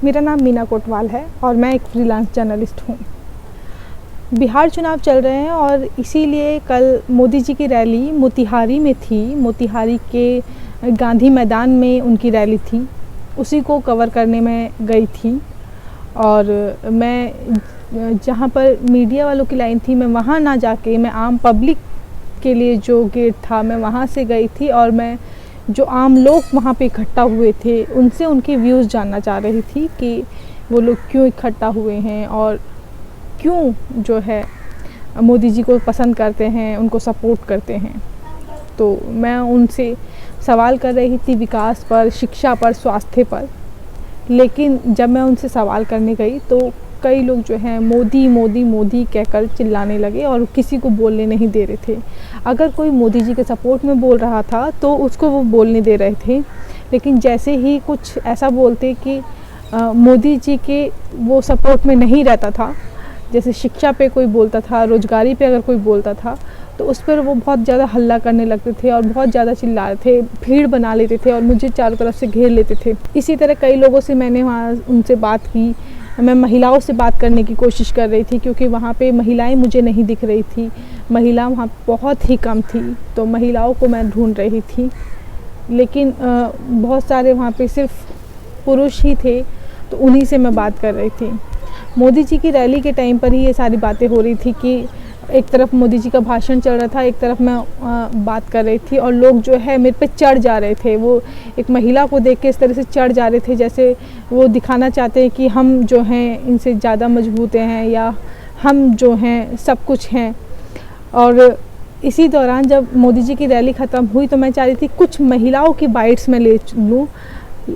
मेरा नाम मीना कोटवाल है और मैं एक फ्रीलांस जर्नलिस्ट हूँ। बिहार चुनाव चल रहे हैं और इसीलिए कल मोदी जी की रैली मोतिहारी में थी। मोतिहारी के गांधी मैदान में उनकी रैली थी, उसी को कवर करने में गई थी। और मैं जहाँ पर मीडिया वालों की लाइन थी, मैं वहाँ ना जाके मैं आम पब्लिक के लिए जो गेट था मैं वहाँ से गई थी और मैं जो आम लोग वहाँ पे इकट्ठा हुए थे उनसे उनके व्यूज़ जानना चाह रही थी कि वो लोग क्यों इकट्ठा हुए हैं और क्यों जो है मोदी जी को पसंद करते हैं, उनको सपोर्ट करते हैं। तो मैं उनसे सवाल कर रही थी विकास पर, शिक्षा पर, स्वास्थ्य पर। लेकिन जब मैं उनसे सवाल करने गई तो कई लोग जो हैं मोदी मोदी मोदी कहकर चिल्लाने लगे और किसी को बोलने नहीं दे रहे थे। अगर कोई मोदी जी के सपोर्ट में बोल रहा था तो उसको वो बोलने दे रहे थे, लेकिन जैसे ही कुछ ऐसा बोलते कि मोदी जी के वो सपोर्ट में नहीं रहता था, जैसे शिक्षा पे कोई बोलता था, रोजगारी पे अगर कोई बोलता था, तो उस पर वो बहुत ज़्यादा हल्ला करने लगते थे और बहुत ज़्यादा चिल्ला रहे थे, भीड़ बना लेते थे और मुझे चारों तरफ से घेर लेते थे। इसी तरह कई लोगों से मैंने वहाँ उनसे बात की। मैं महिलाओं से बात करने की कोशिश कर रही थी क्योंकि वहाँ पे महिलाएं मुझे नहीं दिख रही थी, महिला वहाँ बहुत ही कम थी, तो महिलाओं को मैं ढूंढ रही थी। लेकिन बहुत सारे वहाँ पे सिर्फ पुरुष ही थे, तो उन्हीं से मैं बात कर रही थी। मोदी जी की रैली के टाइम पर ही ये सारी बातें हो रही थी कि एक तरफ मोदी जी का भाषण चल रहा था, एक तरफ मैं बात कर रही थी और लोग जो है मेरे पे चढ़ जा रहे थे। वो एक महिला को देख के इस तरह से चढ़ जा रहे थे जैसे वो दिखाना चाहते हैं कि हम जो हैं इनसे ज़्यादा मजबूत हैं या हम जो हैं सब कुछ हैं। और इसी दौरान जब मोदी जी की रैली ख़त्म हुई तो मैं चाह रही थी कुछ महिलाओं की बाइट्स में ले लूँ,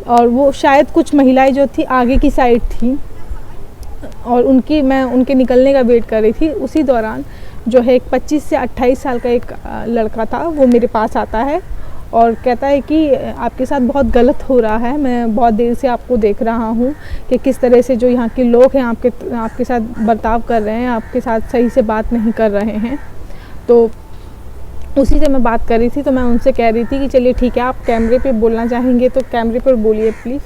और वो शायद कुछ महिलाएँ जो थी आगे की साइड थी और मैं उनके निकलने का वेट कर रही थी। उसी दौरान जो है एक 25 से 28 साल का एक लड़का था, वो मेरे पास आता है और कहता है कि आपके साथ बहुत गलत हो रहा है, मैं बहुत देर से आपको देख रहा हूँ कि किस तरह से जो यहाँ के लोग हैं आपके साथ बर्ताव कर रहे हैं, आपके साथ सही से बात नहीं कर रहे हैं। तो उसी से मैं बात कर रही थी, तो मैं उनसे कह रही थी कि चलिए ठीक है, आप कैमरे पे बोलना चाहेंगे तो कैमरे पर बोलिए प्लीज़।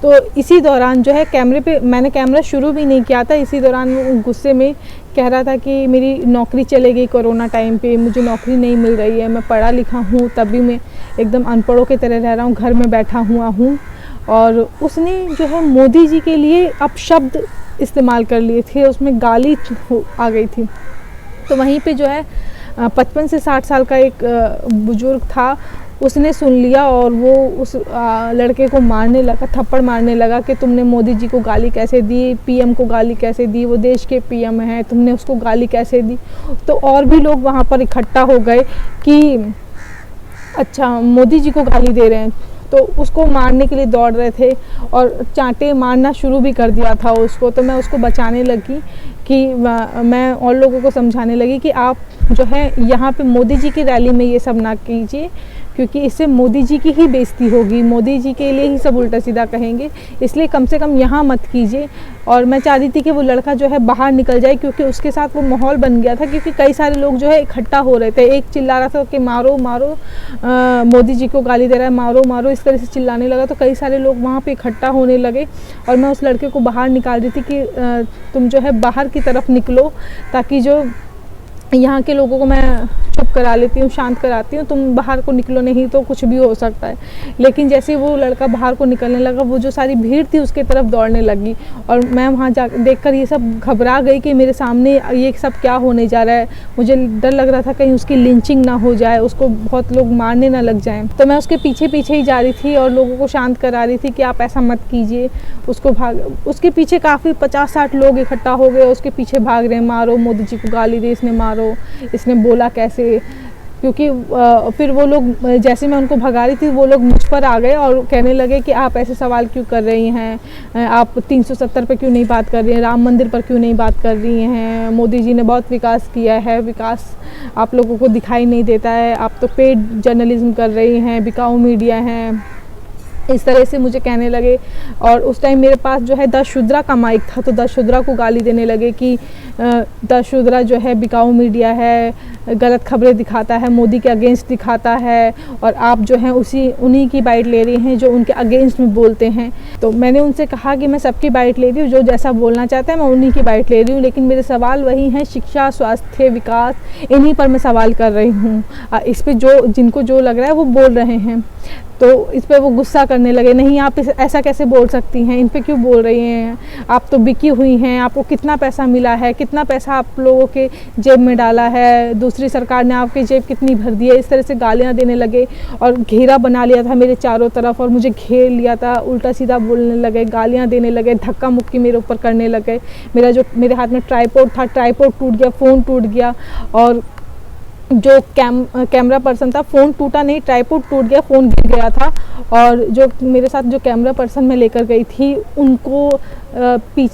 तो इसी दौरान जो है कैमरे पे मैंने कैमरा शुरू भी नहीं किया था, इसी दौरान वो गुस्से में कह रहा था कि मेरी नौकरी चले गई कोरोना टाइम पे, मुझे नौकरी नहीं मिल रही है, मैं पढ़ा लिखा हूँ तब भी मैं एकदम अनपढ़ों की तरह रह रहा हूँ, घर में बैठा हुआ हूँ। और उसने जो है मोदी जी के लिए अपशब्द इस्तेमाल कर लिए थे, उसमें गाली आ गई थी। तो वहीं पे जो है 55 से 60 साल का एक बुजुर्ग था, उसने सुन लिया और वो उस लड़के को मारने लगा, थप्पड़ मारने लगा कि तुमने मोदी जी को गाली कैसे दी, पीएम को गाली कैसे दी, वो देश के पीएम हैं, तुमने उसको गाली कैसे दी। तो और भी लोग वहाँ पर इकट्ठा हो गए कि अच्छा मोदी जी को गाली दे रहे हैं, तो उसको मारने के लिए दौड़ रहे थे और चांटे मारना शुरू भी कर दिया था उसको। तो मैं उसको बचाने लगी कि मैं और लोगों को समझाने लगी कि आप जो है यहाँ पे मोदी जी की रैली में ये सब ना कीजिए, क्योंकि इससे मोदी जी की ही बेइज्जती होगी, मोदी जी के लिए ही सब उल्टा सीधा कहेंगे, इसलिए कम से कम यहाँ मत कीजिए। और मैं चाह रही थी कि वो लड़का जो है बाहर निकल जाए, क्योंकि उसके साथ वो माहौल बन गया था, क्योंकि कई सारे लोग जो है इकट्ठा हो रहे थे। एक चिल्ला रहा था कि मारो मारो, मोदी जी को गाली दे रहा है, मारो मारो, इस तरह से चिल्लाने लगा। तो कई सारे लोग वहाँ पे इकट्ठा होने लगे और मैं उस लड़के को बाहर निकाल रही थी कि तुम जो है बाहर की तरफ निकलो, ताकि जो यहाँ के लोगों को मैं चुप करा लेती हूँ, शांत कराती हूँ, तुम बाहर को निकलो, नहीं तो कुछ भी हो सकता है। लेकिन जैसे वो लड़का बाहर को निकलने लगा, वो जो सारी भीड़ थी उसके तरफ दौड़ने लगी और मैं वहाँ जा देखकर ये सब घबरा गई कि मेरे सामने ये सब क्या होने जा रहा है। मुझे डर लग रहा था कहीं उसकी लिंचिंग ना हो जाए, उसको बहुत लोग मारने ना लग जाएं। तो मैं उसके पीछे पीछे ही जा रही थी और लोगों को शांत करा रही थी कि आप ऐसा मत कीजिए। उसके पीछे काफ़ी 50-60 लोग इकट्ठा हो गए, उसके पीछे भाग रहे हैं, मारो मोदी जी को गाली दे, इसने मारो, इसने बोला कैसे। क्योंकि फिर वो लोग, जैसे मैं उनको भगा रही थी, वो लोग मुझ पर आ गए और कहने लगे कि आप ऐसे सवाल क्यों कर रही हैं, आप 370 पे क्यों नहीं बात कर रही हैं, राम मंदिर पर क्यों नहीं बात कर रही हैं, मोदी जी ने बहुत विकास किया है, विकास आप लोगों को दिखाई नहीं देता है, आप तो पेड जर्नलिज्म कर रही हैं, बिकाऊ मीडिया हैं। इस तरह से मुझे कहने लगे। और उस टाइम मेरे पास जो है द शुद्रा का माइक था, तो द शुद्रा को गाली देने लगे कि द शुद्रा जो है बिकाऊ मीडिया है, गलत खबरें दिखाता है, मोदी के अगेंस्ट दिखाता है, और आप जो हैं उन्हीं की बाइट ले रही हैं जो उनके अगेंस्ट में बोलते हैं। तो मैंने उनसे कहा कि मैं सबकी बाइट ले रही हूँ, जो जैसा बोलना चाहता है मैं उन्हीं की बाइट ले रही हूँ, लेकिन मेरे सवाल वही हैं, शिक्षा, स्वास्थ्य, विकास, इन्हीं पर मैं सवाल कर रही हूँ। इस पर जिनको जो लग रहा है वो बोल रहे हैं। तो इस पर वो गुस्सा करने लगे, नहीं आप ऐसा कैसे बोल सकती हैं, इन पे क्यों बोल रही हैं, आप तो बिकी हुई हैं, आपको कितना पैसा मिला है, कितना पैसा आप लोगों के जेब में डाला है, दूसरी सरकार ने आपकी जेब कितनी भर दी है। इस तरह से गालियां देने लगे और घेरा बना लिया था मेरे चारों तरफ और मुझे घेर लिया था, उल्टा सीधा बोलने लगे, गालियाँ देने लगे, धक्का मुक्की मेरे ऊपर करने लगे। मेरे हाथ में ट्राइपॉड था, ट्राइपॉड टूट गया, फ़ोन टूट गया, और जो कैमरा पर्सन था, फ़ोन टूटा नहीं, ट्राइपॉड टूट गया, फ़ोन गिर गया था। और जो मेरे साथ जो कैमरा पर्सन मैं लेकर गई थी उनको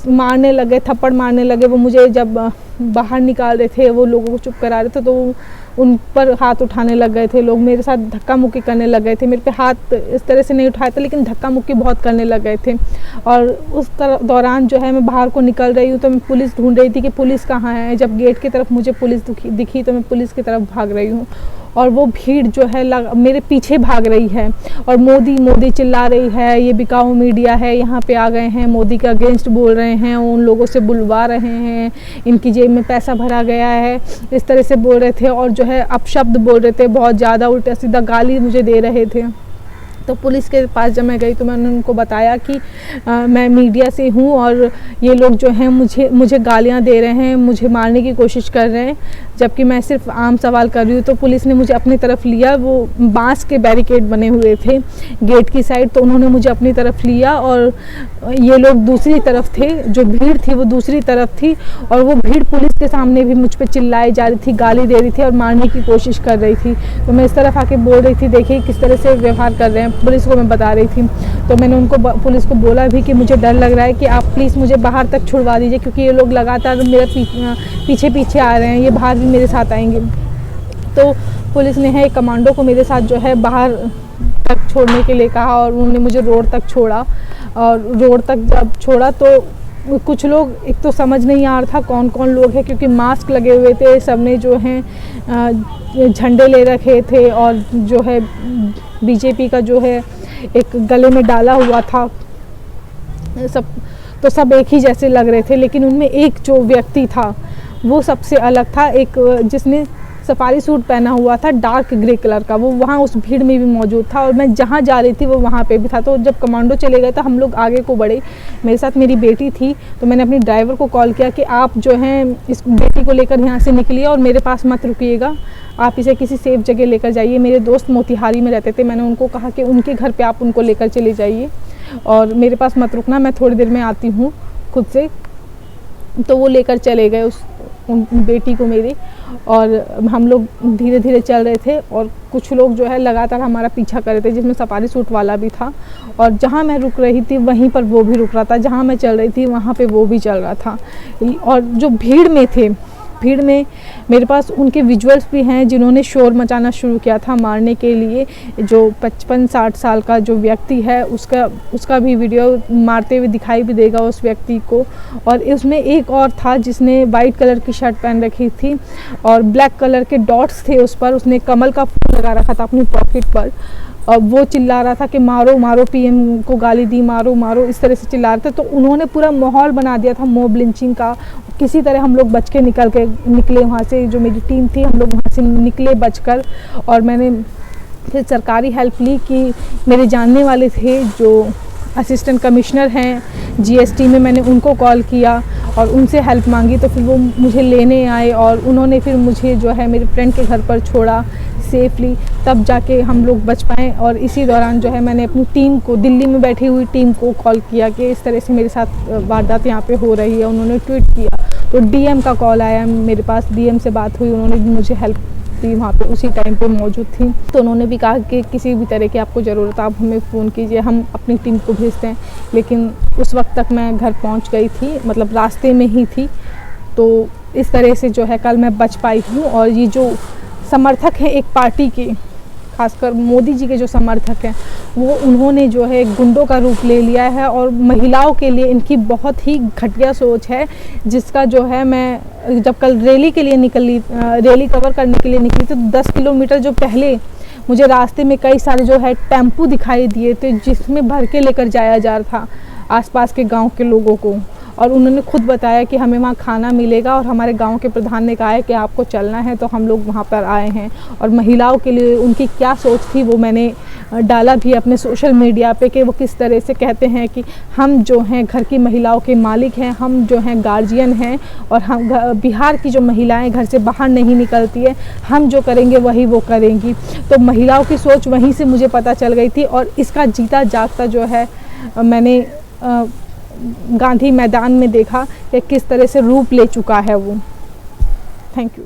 मारने लगे, थप्पड़ मारने लगे। वो मुझे जब बाहर निकाल रहे थे, वो लोगों को चुप करा रहे थे, तो उन पर हाथ उठाने लग गए थे लोग, मेरे साथ धक्का मुक्की करने लग गए थे। मेरे पे हाथ इस तरह से नहीं उठाए थे, लेकिन धक्का मुक्की बहुत करने लग गए थे। और उस दौरान जो है मैं बाहर को निकल रही हूँ, तो मैं पुलिस ढूंढ रही थी कि पुलिस कहाँ है। जब गेट की तरफ मुझे पुलिस दिखी तो मैं पुलिस की तरफ भाग रही हूँ, और वो भीड़ जो है मेरे पीछे भाग रही है, और मोदी मोदी चिल्ला रही है, ये बिकाऊ मीडिया है, यहाँ पे आ गए हैं, मोदी के अगेंस्ट बोल रहे हैं, उन लोगों से बुलवा रहे हैं, इनकी जेब में पैसा भरा गया है, इस तरह से बोल रहे थे। और जो है अपशब्द बोल रहे थे, बहुत ज़्यादा उल्टा सीधा गाली मुझे दे रहे थे। तो पुलिस के पास जब मैं गई तो मैंने उनको बताया कि मैं मीडिया से हूँ और ये लोग जो हैं मुझे गालियाँ दे रहे हैं, मुझे मारने की कोशिश कर रहे हैं, जबकि मैं सिर्फ आम सवाल कर रही हूँ। तो पुलिस ने मुझे अपनी तरफ लिया, वो बांस के बैरिकेड बने हुए थे गेट की साइड, तो उन्होंने मुझे अपनी तरफ लिया, और ये लोग दूसरी तरफ थे, जो भीड़ थी वो दूसरी तरफ थी, और वो भीड़ पुलिस के सामने भी मुझ पर चिल्लाई जा रही थी, गाली दे रही थी और मारने की कोशिश कर रही थी। तो मैं इस तरफ आके बोल रही थी, देखिए किस तरह से व्यवहार कर रहे हैं, पुलिस को मैं बता रही थी। तो मैंने उनको पुलिस को बोला भी कि मुझे डर लग रहा है कि आप प्लीज़ मुझे बाहर तक छुड़वा दीजिए, क्योंकि ये लोग लगातार मेरे पीछे पीछे आ रहे हैं, ये बाहर भी मेरे साथ आएंगे। तो पुलिस ने है कमांडो को मेरे साथ जो है बाहर तक छोड़ने के लिए कहा, और उन्होंने मुझे रोड तक छोड़ा। और रोड तक जब छोड़ा तो कुछ लोग, एक तो समझ नहीं आ रहा था कौन कौन लोग हैं, क्योंकि मास्क लगे हुए थे, सबने जो हैं झंडे ले रखे थे, और जो है बीजेपी का जो है एक गले में डाला हुआ था। सब एक ही जैसे लग रहे थे, लेकिन उनमें एक जो व्यक्ति था वो सबसे अलग था, एक जिसने सफारी सूट पहना हुआ था डार्क ग्रे कलर का, वो वहाँ उस भीड़ में भी मौजूद था, और मैं जहाँ जा रही थी वो वहाँ पे भी था। तो जब कमांडो चले गए तो हम लोग आगे को बढ़े, मेरे साथ मेरी बेटी थी, तो मैंने अपनी ड्राइवर को कॉल किया कि आप जो हैं इस बेटी को लेकर यहाँ से निकलिए और मेरे पास मत रुकिएगा, आप इसे किसी सेफ जगह लेकर जाइए। मेरे दोस्त मोतिहारी में रहते थे, मैंने उनको कहा कि उनके घर पर आप उनको लेकर चले जाइए और मेरे पास मत रुकना, मैं थोड़ी देर में आती हूँ खुद से। तो वो लेकर चले गए उन बेटी को मेरी, और हम लोग धीरे धीरे चल रहे थे, और कुछ लोग जो है लगातार हमारा पीछा कर रहे थे, जिसमें सफारी सूट वाला भी था, और जहाँ मैं रुक रही थी वहीं पर वो भी रुक रहा था, जहाँ मैं चल रही थी वहाँ पे वो भी चल रहा था। और जो भीड़ में थे, भीड़ में मेरे पास उनके विजुअल्स भी हैं जिन्होंने शोर मचाना शुरू किया था मारने के लिए। जो 55-60 साल का जो व्यक्ति है उसका भी वीडियो मारते हुए दिखाई भी देगा उस व्यक्ति को। और उसमें एक और था जिसने वाइट कलर की शर्ट पहन रखी थी और ब्लैक कलर के डॉट्स थे उस पर, उसने कमल का फूल लगा रखा था अपनी पॉकेट पर, और वो चिल्ला रहा था कि मारो मारो, पीएम को गाली दी, मारो मारो, इस तरह से चिल्ला रहे थे। तो उन्होंने पूरा माहौल बना दिया था मॉब लिंचिंग का। किसी तरह हम लोग बच के निकले वहाँ से, जो मेरी टीम थी हम लोग वहाँ से निकले बचकर। और मैंने फिर सरकारी हेल्प ली कि मेरे जानने वाले थे जो असिस्टेंट कमिश्नर हैं जीएसटी में, मैंने उनको कॉल किया और उनसे हेल्प मांगी। तो फिर वो मुझे लेने आए और उन्होंने फिर मुझे जो है मेरे फ्रेंड के घर पर छोड़ा सेफली, तब जाके हम लोग बच पाएँ। और इसी दौरान जो है मैंने अपनी टीम को, दिल्ली में बैठी हुई टीम को कॉल किया कि इस तरह से मेरे साथ वारदात यहाँ पे हो रही है। उन्होंने ट्वीट किया तो डीएम का कॉल आया मेरे पास, डीएम से बात हुई, उन्होंने भी मुझे हेल्प दी, वहाँ पे उसी टाइम पे मौजूद थी। तो उन्होंने भी कहा कि किसी भी तरह की आपको ज़रूरत आप हमें फ़ोन कीजिए, हम अपनी टीम को भेजते हैं। लेकिन उस वक्त तक मैं घर पहुँच गई थी, मतलब रास्ते में ही थी। तो इस तरह से जो है कल मैं बच पाई हूँ। और ये जो समर्थक हैं एक पार्टी के, खासकर मोदी जी के जो समर्थक हैं वो उन्होंने जो है गुंडों का रूप ले लिया है और महिलाओं के लिए इनकी बहुत ही घटिया सोच है, जिसका जो है मैं जब कल रैली के लिए निकली, रैली कवर करने के लिए निकली तो 10 किलोमीटर जो पहले मुझे रास्ते में कई सारे जो है टेम्पू दिखाई दिए थे जिसमें भर के लेकर जाया जा रहा था आसपास के गांव के लोगों को, और उन्होंने खुद बताया कि हमें वहाँ खाना मिलेगा और हमारे गांव के प्रधान ने कहा है कि आपको चलना है, तो हम लोग वहाँ पर आए हैं। और महिलाओं के लिए उनकी क्या सोच थी वो मैंने डाला भी अपने सोशल मीडिया पे कि वो किस तरह से कहते हैं कि हम जो हैं घर की महिलाओं के मालिक हैं, हम जो हैं गार्जियन हैं और हम बिहार की जो महिलाएं घर से बाहर नहीं निकलती है, हम जो करेंगे वही वो करेंगी। तो महिलाओं की सोच वहीं से मुझे पता चल गई थी और इसका जीता जागता जो है मैंने गांधी मैदान में देखा कि किस तरह से रूप ले चुका है वो। Thank you.